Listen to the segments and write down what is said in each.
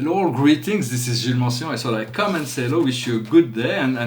Hello, greetings. This is Gillesmansillon. I thought I'd come and say hello, wish you a good day, and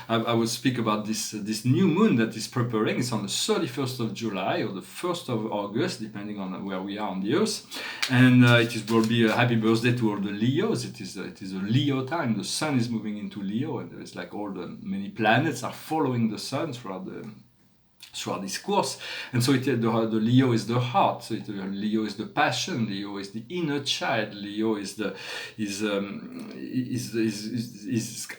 I will speak about this new moon that is preparing. It's on the 31st of July or the 1st of August, depending on where we are on the Earth. And will be a happy birthday to all the Leos. It is a Leo time. The Sun is moving into Leo, and there is like all the many planets are following the Sun throughout this course. And so the Leo is the heart, so Leo is the passion, Leo is the inner child, Leo is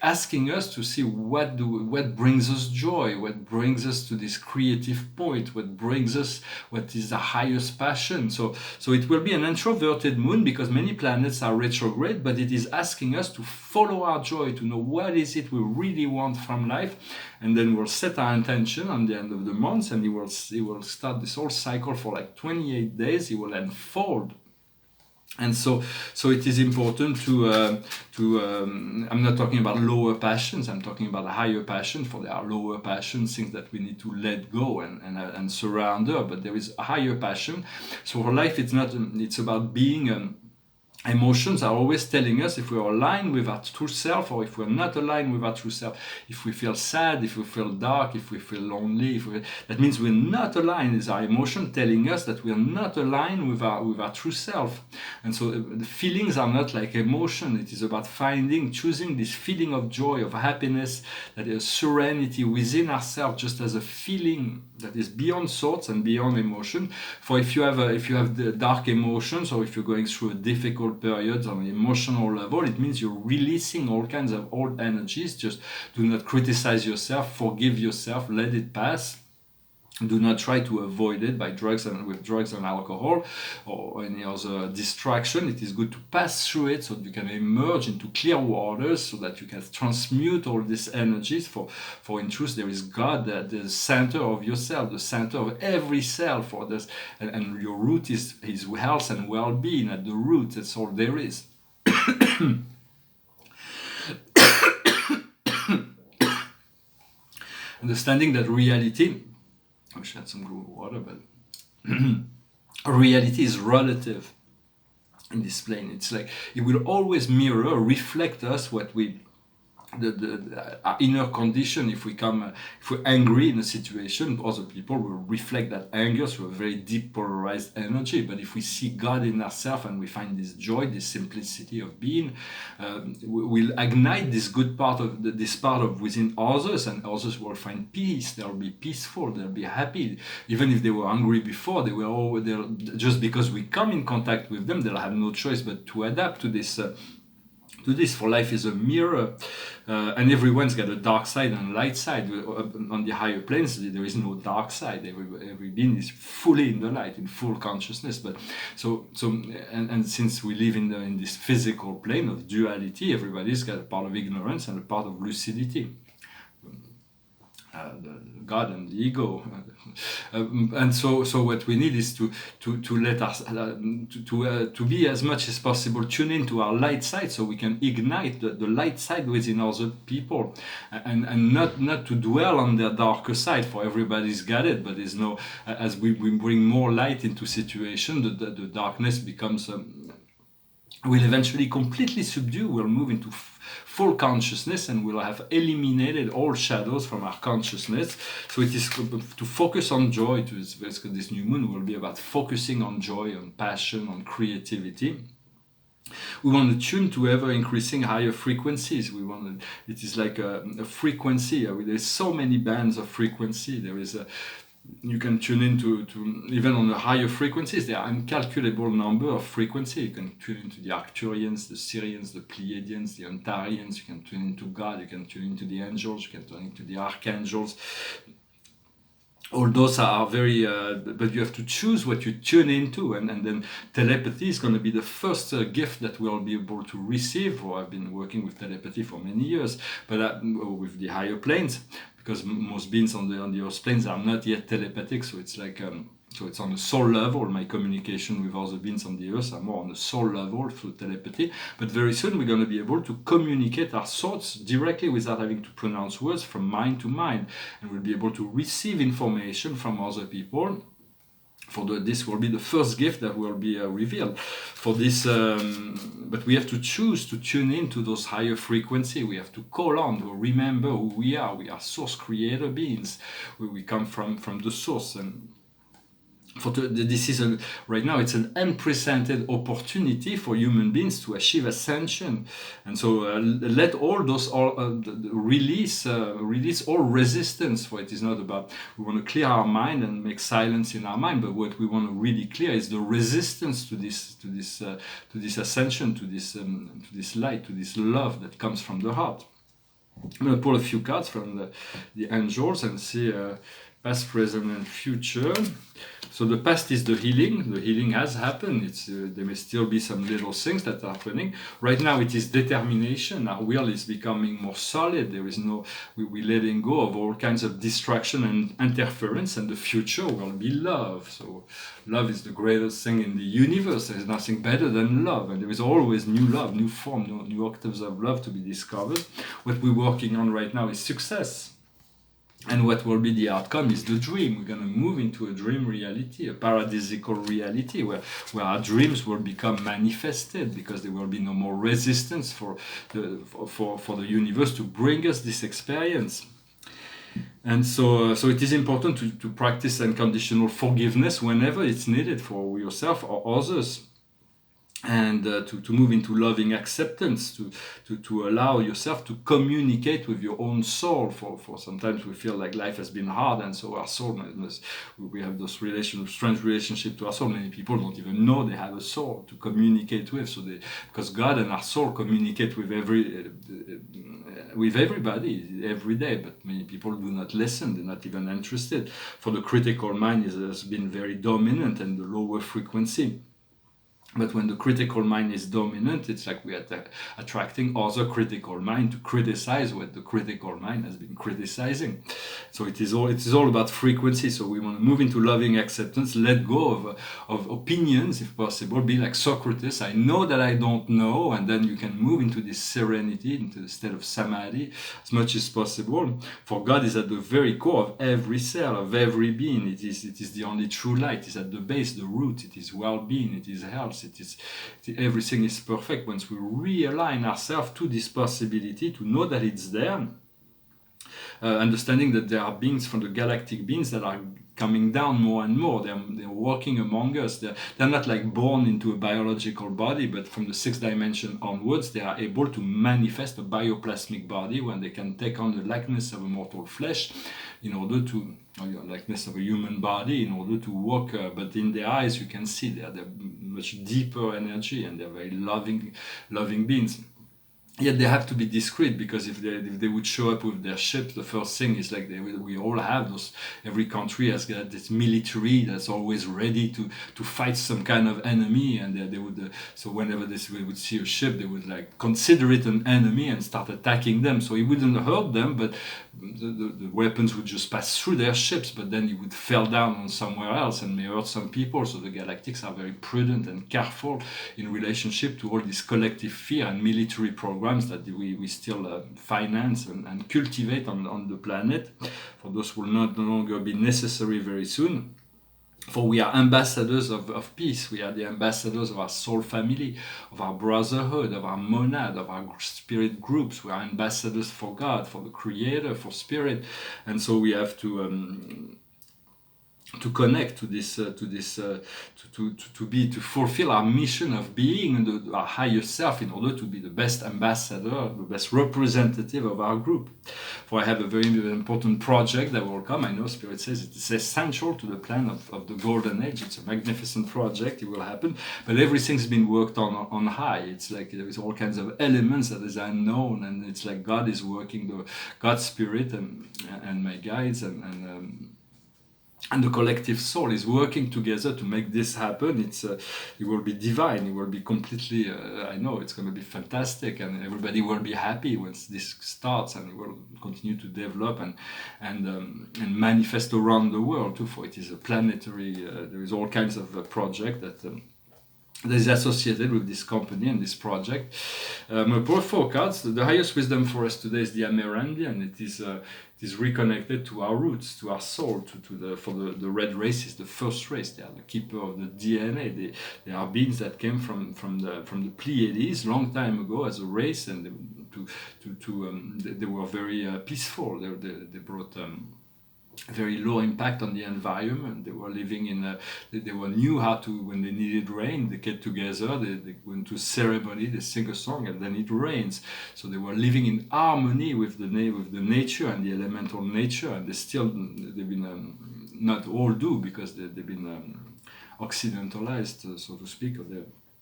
asking us to see what brings us joy, what brings us to this creative point, what is the highest passion. So it will be an introverted moon because many planets are retrograde, but it is asking us to follow our joy, to know what is it we really want from life, and then we'll set our intention on the end of the month, and he will start this whole cycle for like 28 days. He will unfold. And so it is important to I'm not talking about lower passions, I'm talking about a higher passion. For there are lower passions, things that we need to let go and surrender, but there is a higher passion. So for life, it's about being emotions are always telling us if we are aligned with our true self or if we're not aligned with our true self. If we feel sad, if we feel dark, if we feel lonely, that means we're not aligned. It's our emotion telling us that we're not aligned with our true self. And so the feelings are not like emotion. It is about choosing this feeling of joy, of happiness, that is serenity within ourselves, just as a feeling that is beyond thoughts and beyond emotion. For if you have the dark emotions, or if you're going through a difficult periods on an emotional level, it means you're releasing all kinds of old energies. Just do not criticize yourself, forgive yourself, let it pass. Do not try to avoid it with drugs and alcohol or any other distraction. It is good to pass through it so you can emerge into clear waters, so that you can transmute all these energies. For in truth, there is God, the center of yourself, the center of every cell. For this, and your root is health and well-being at the root. That's all there is. Understanding that reality. I wish I had some water, but reality is relative in this plane. It's like it will always reflect us what our inner condition. If we're angry in a situation, other people will reflect that anger through a very deep polarized energy. But if we see God in ourselves and we find this joy, this simplicity of being, we'll ignite this good part of this part of within others, and others will find peace. They'll be peaceful. They'll be happy, even if they were angry before. They'll just because we come in contact with them, they'll have no choice but to adapt to this. For life is a mirror, and everyone's got a dark side and a light side. On the higher planes, there is no dark side. Every being is fully in the light, in full consciousness. But and since we live in this physical plane of duality, everybody's got a part of ignorance and a part of lucidity. The God and the ego, and so what we need is to let us to be as much as possible tuned into our light side, so we can ignite the light side within other people, and not to dwell on their darker side. For everybody's got it, but there's no as we bring more light into situation, the darkness becomes. Will eventually completely subdue. We'll move into full consciousness, and we'll have eliminated all shadows from our consciousness. So it is to focus on joy. This new moon will be about focusing on joy, on passion, on creativity. We want to tune to ever increasing higher frequencies. It is like a frequency. There's so many bands of frequency. You can tune into even on the higher frequencies. There are incalculable number of frequencies. You can tune into the Arcturians, the Sirians, the Pleiadians, the Ontarians. You can tune into God. You can tune into the angels. You can tune into the archangels. All those are very, but you have to choose what you tune into, and then telepathy is going to be the first gift that we'll be able to receive. Or I've been working with telepathy for many years, but with the higher planes, because most beings on the Earth planes are not yet telepathic. So it's like so it's on the soul level. My communication with other beings on the Earth are more on the soul level through telepathy. But very soon we're going to be able to communicate our thoughts directly without having to pronounce words, from mind to mind, and we'll be able to receive information from other people. This will be the first gift that will be revealed. For this but we have to choose to tune into those higher frequency. We have to call on, to remember who we are. We are source creator beings. We come from the source. And this is right now it's an unprecedented opportunity for human beings to achieve ascension, and so let all those release all resistance. For it is not about we want to clear our mind and make silence in our mind, but what we want to really clear is the resistance to this ascension, to this light, to this love that comes from the heart. I'm going to pull a few cards from the angels and see past, present, and future. So the past is the healing. The healing has happened. There may still be some little things that are happening. Right now it is determination. Our will is becoming more solid. There is we're letting go of all kinds of distraction and interference, and the future will be love. So love is the greatest thing in the universe. There is nothing better than love, and there is always new love, new form, new octaves of love to be discovered. What we're working on right now is success. And what will be the outcome is the dream. We're going to move into a dream reality, a paradisical reality, where our dreams will become manifested, because there will be no more resistance for the universe to bring us this experience. And so it is important to practice unconditional forgiveness whenever it's needed for yourself or others. And to move into loving acceptance, to allow yourself to communicate with your own soul. For sometimes we feel like life has been hard, and so our soul we have this strange relationship to our soul. Many people don't even know they have a soul to communicate with. Because God and our soul communicate with everybody every day, but many people do not listen. They're not even interested. For the critical mind has been very dominant, and the lower frequency. But when the critical mind is dominant, it's like we are attracting other critical mind to criticize what the critical mind has been criticizing. So it is all about frequency. So we want to move into loving acceptance, let go of opinions if possible. Be like Socrates, I know that I don't know, and then you can move into this serenity, into the state of samadhi as much as possible. For God is at the very core of every cell, of every being. It is the only true light. It is at the base, the root. It is well-being. It is health. Everything is perfect once we realign ourselves to this possibility, to know that it's there, understanding that there are beings from the galactic beings that are coming down more and more. They're walking among us. They're not like born into a biological body, but from the sixth dimension onwards, they are able to manifest a bioplasmic body when they can take on the likeness of a mortal flesh in order to, likeness of a human body in order to walk. But in their eyes, you can see they're much deeper energy, and they're very loving beings. Yet they have to be discreet, because if they would show up with their ships, the first thing is like we all have those. Every country has got this military that's always ready to fight some kind of enemy, and they would. So whenever we would see a ship, they would like consider it an enemy and start attacking them. So it wouldn't hurt them, but the weapons would just pass through their ships, but then it would fall down on somewhere else and may hurt some people. So the Galactics are very prudent and careful in relationship to all this collective fear and military programs that we still finance and cultivate on the planet. For those who will no longer be necessary very soon. For we are ambassadors of peace. We are the ambassadors of our soul family, of our brotherhood, of our monad, of our spirit groups. We are ambassadors for God, for the Creator, for Spirit, and so we have to connect to this, to fulfill our mission of being our higher self, in order to be the best ambassador, the best representative of our group. For I have a very important project that will come. I know Spirit says it is essential to the plan of the Golden Age. It's a magnificent project. It will happen, but everything's been worked on high. It's like there is all kinds of elements that is unknown, and it's like God is working, God's Spirit and my guides and the collective soul is working together to make this happen. It will be divine. It will be completely. I know it's going to be fantastic, and everybody will be happy once this starts, and it will continue to develop and manifest around the world too. For it is a planetary. There is all kinds of project that. that is associated with this company and this project. My poor four cards. The highest wisdom for us today is the Amerandian. It is reconnected to our roots, to our soul, the red race is the first race. They are the keeper of the DNA. They are beings that came from the Pleiades long time ago as a race, and they were very peaceful. They brought very low impact on the environment. They were living they were knew how to, when they needed rain, they get together, they went to a ceremony, they sing a song, and then it rains. So they were living in harmony with the nature and the elemental nature, and they've been not all do, because they've been occidentalized, so to speak,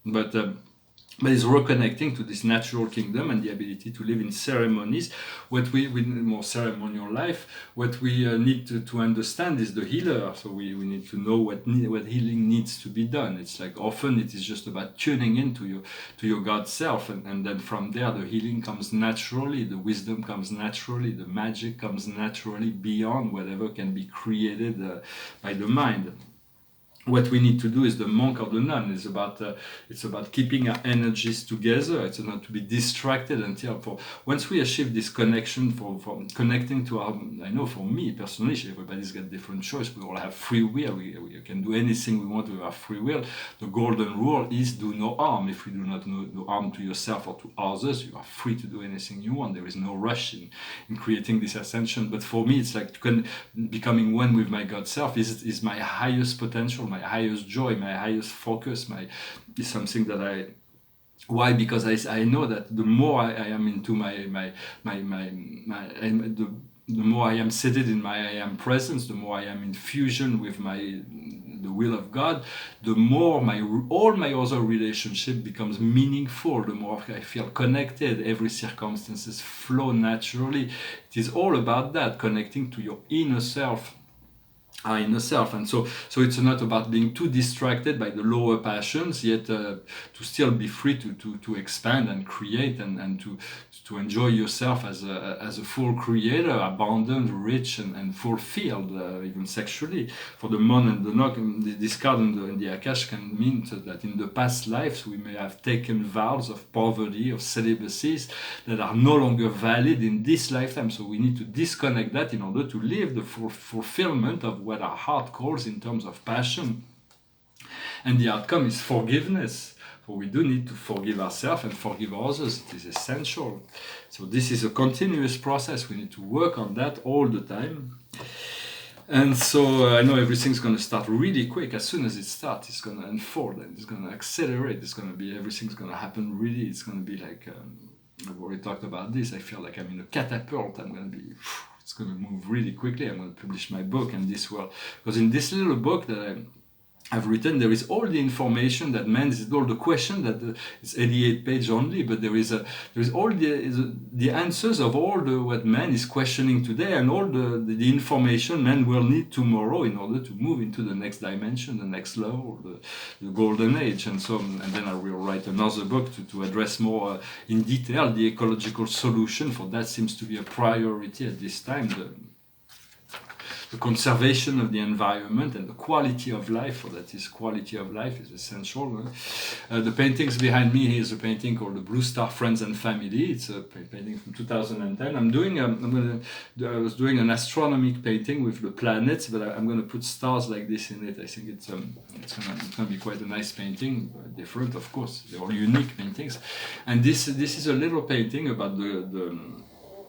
but it's reconnecting to this natural kingdom and the ability to live in ceremonies. With more ceremonial life, what we need to understand is the healer. So we need to know what healing needs to be done. It's like often it is just about tuning into your God self, and then from there the healing comes naturally, the wisdom comes naturally, the magic comes naturally beyond whatever can be created by the mind. What we need to do is the monk or the nun. It's about keeping our energies together. It's not to be distracted until once we achieve this connection for connecting to our. I know for me personally, everybody's got different choice. We all have free will. We can do anything we want with our free will. The golden rule is do no harm. If you do not do harm to yourself or to others, you are free to do anything you want. There is no rush in creating this ascension. But for me, it's like becoming one with my God self is my highest potential, my highest joy, my highest focus, is something that why? Because I know that the more I am into the more I am seated in my I am presence, the more I am in fusion with the will of God, the more all my other relationship becomes meaningful, the more I feel connected, every circumstances flow naturally. It is all about that, connecting to your inner self. And so it's not about being too distracted by the lower passions, yet to still be free to expand and create and to enjoy yourself as a full creator, abundant, rich, and fulfilled, even sexually. For the Mon and the Nok, this card in the Akash can mean that in the past lives we may have taken vows of poverty, of celibacies that are no longer valid in this lifetime. So we need to disconnect that in order to live the fulfillment of what our heart calls in terms of passion. And the outcome is forgiveness. For we do need to forgive ourselves and forgive others. It is essential. So this is a continuous process. We need to work on that all the time. And so I know everything's going to start really quick. As soon as it starts, it's going to unfold and it's going to accelerate. Everything's going to happen really. It's going to be like, I've already talked about this. I feel like I'm in a catapult. It's going to move really quickly. I'm going to publish my book in this world. Because in this little book that I've written, there is all the information that man is, all the question that it's 88 pages only, but there is all the answers of all what man is questioning today, and all the information man will need tomorrow in order to move into the next dimension, the next level, the golden age. And then I will write another book to address more in detail the ecological solution, for that seems to be a priority at this time. The conservation of the environment and the quality of life, for that is quality of life is essential. The paintings behind me, here is a painting called The Blue Star Friends and Family. It's a painting from 2010. I was doing an astronomic painting with the planets, but I'm going to put stars like this in it. I think it's going to be quite a nice painting, different of course. They're all unique paintings. And this is a little painting about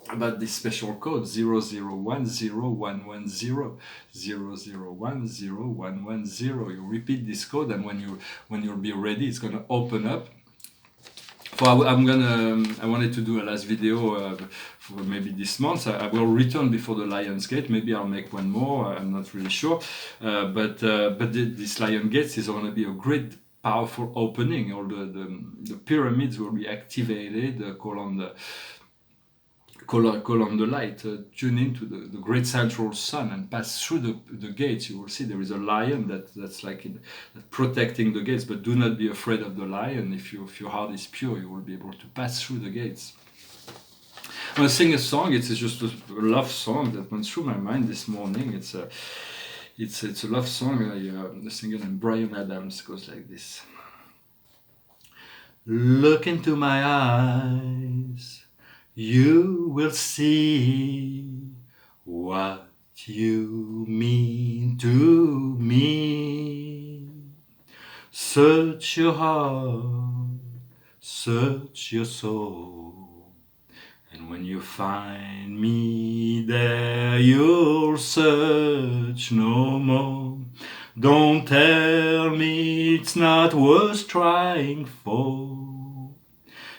about this special code 00101110 00101110. You repeat this code, and when you'll be ready, it's gonna open up. I wanted to do a last video for maybe this month. I will return before the Lion's Gate. Maybe I'll make one more. I'm not really sure. But this Lion Gate is going to be a great, powerful opening. All the pyramids will be activated. Call on the light, tune into the great central sun and pass through the gates. You will see there is a lion that's like protecting the gates, but do not be afraid of the lion. If your heart is pure, you will be able to pass through the gates. I'm going to sing a song. It's just a love song that went through my mind this morning. It's a love song. The singer named Brian Adams goes like this. Look into my eyes, you will see what you mean to me. Search your heart, search your soul, and when you find me there, you'll search no more. Don't tell me it's not worth trying for.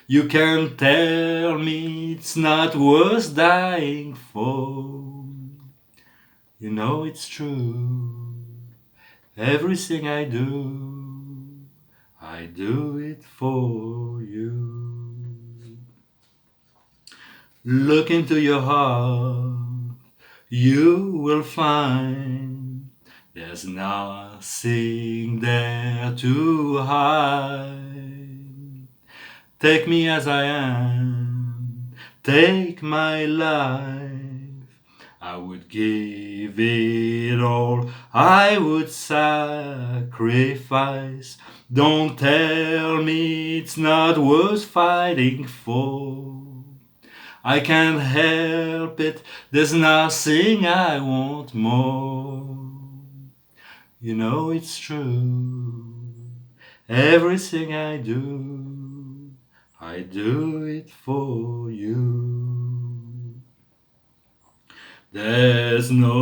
You can tell me it's not worth dying for. You know it's true. Everything I do it for you. Look into your heart, you will find there's nothing there to hide. Take me as I am, take my life. I would give it all, I would sacrifice. Don't tell me it's not worth fighting for. I can't help it, there's nothing I want more. You know it's true, everything I do it for you. There's no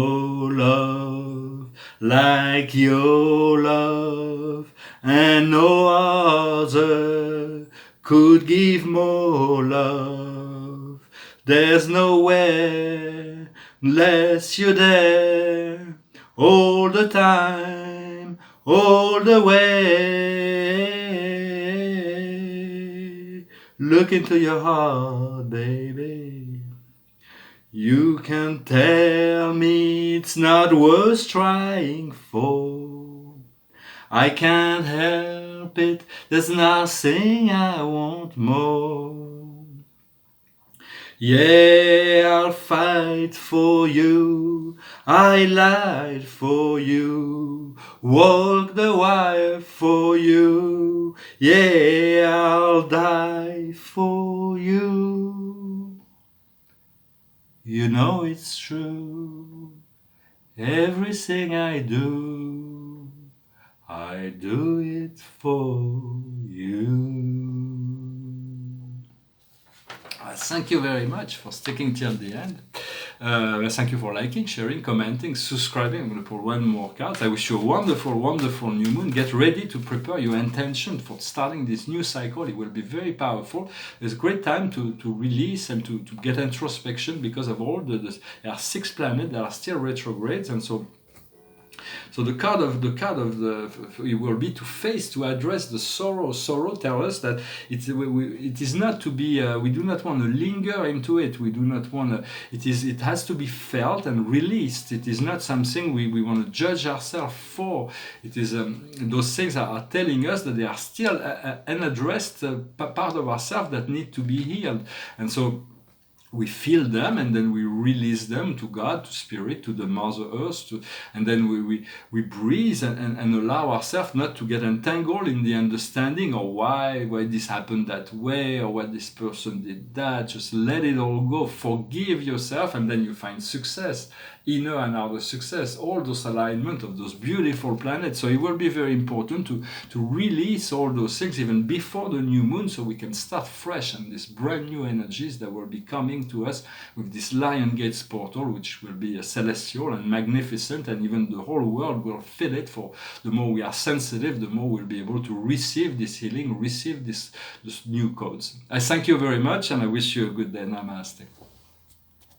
love like your love, and no other could give more love. There's nowhere unless you're there, all the time, all the way. Look into your heart, baby. You can tell me it's not worth trying for. I can't help it, there's nothing I want more. Yeah, I'll fight for you, I lied for you, walk the wire for you. Yeah, I'll die for you. You know it's true, everything I do it for you. Thank you very much for sticking till the end. Thank you for liking, sharing, commenting, subscribing. I'm going to pull one more card. I wish you a wonderful, wonderful new moon. Get ready to prepare your intention for starting this new cycle. It will be very powerful. It's a great time to release and to get introspection because of all there are 6 planets that are still retrogrades, and so the card of the it will be to face, to address the sorrow. Sorrow tells us that it is not to be. We do not want to linger into it. We do not want to. It has to be felt and released. It is not something we want to judge ourselves for. It is those things are telling us that they are still unaddressed part of ourselves that need to be healed, and so we feel them, and then we release them to God, to Spirit, to the Mother Earth, and then we breathe and allow ourselves not to get entangled in the understanding or why this happened that way or why this person did that. Just let it all go. Forgive yourself, and then you find success, inner and outer success, all those alignment of those beautiful planets. So it will be very important to release all those things even before the new moon, so we can start fresh and these brand new energies that will be coming to us with this Lion Gates portal, which will be celestial and magnificent, and even the whole world will feel it. For the more we are sensitive, the more we'll be able to receive this healing, receive this new codes. I thank you very much, and I wish you a good day. Namaste.